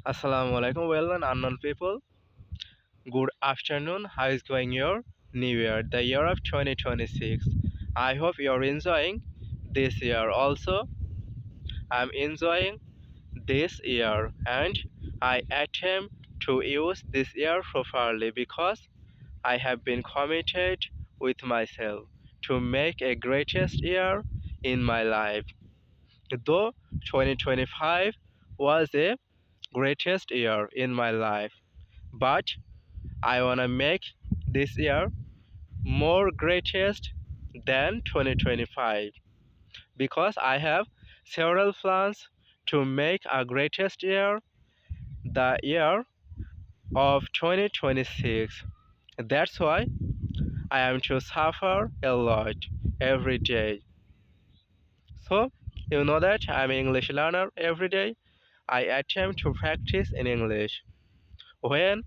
Assalamu alaikum, well and unknown people. Good afternoon. How is going your new year, the year of 2026? I hope you're enjoying this year. Also, I'm enjoying this year and I attempt to use this year properly because I have been committed with myself to make a greatest year in my life. Though 2025 was a greatest year in my life, but I wanna make this year more greatest than 2025 because I have several plans to make a greatest year the year of 2026. That's why I am to suffer a lot every day. So, you know that I'm an English learner every day. I attempt to practice in English when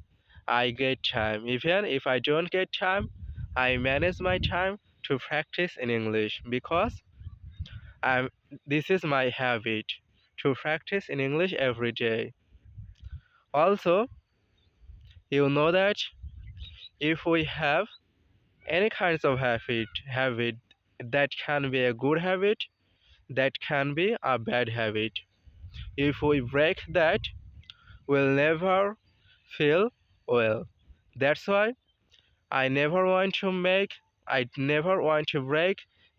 I get time. Even if I don't get time, I manage my time to practice in English because I'm this is my habit to practice in English every day. Also, you know that if we have any kinds of habit that can be a good habit, that can be a bad habit. If we break that, we'll never feel well. That's why I never want to break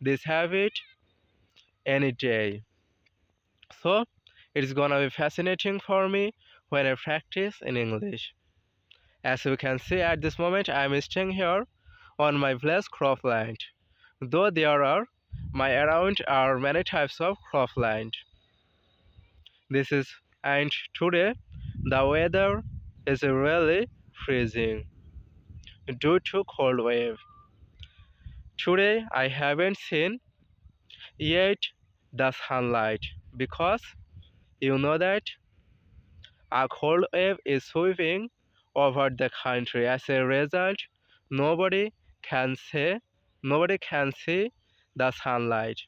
this habit any day. So it's gonna be fascinating for me when I practice in English. As you can see at this moment, I'm staying here on my place cropland. Though there are my around are many types of cropland. This is and today the weather is really freezing due to cold wave. Today I haven't seen yet the sunlight because you know that a cold wave is sweeping over the country. As a result, nobody can see nobody can see the sunlight.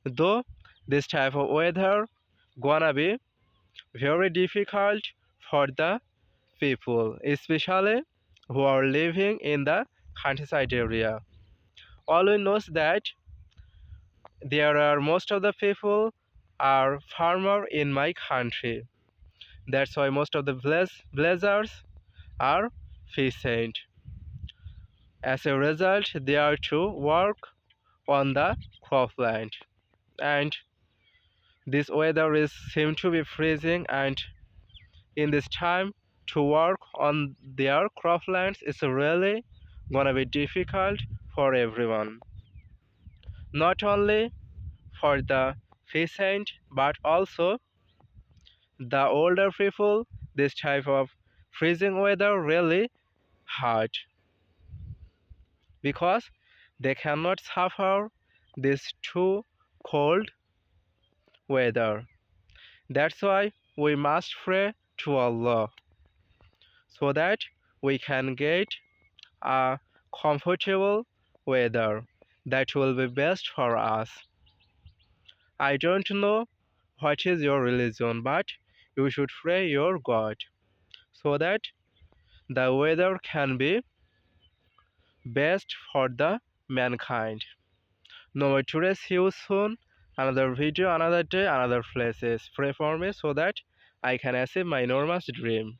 Though this type of weather gonna be very difficult for the people, especially who are living in the countryside area. All we know is that there are most of the people are farmer in my country. That's why most of the villagers are peasant. As a result, they are to work on the cropland. And this weather is seem to be freezing, and in this time to work on their croplands is really gonna be difficult for everyone. Not only for the peasant but also the older people. This type of freezing weather really hard because they cannot suffer this too cold weather. That's why we must pray to Allah so that we can get a comfortable weather that will be best for us. I don't know what is your religion, but you should pray your God so that the weather can be best for the mankind. No, today see you soon. Another video, another day, another places. Pray for me so that I can achieve my enormous dream.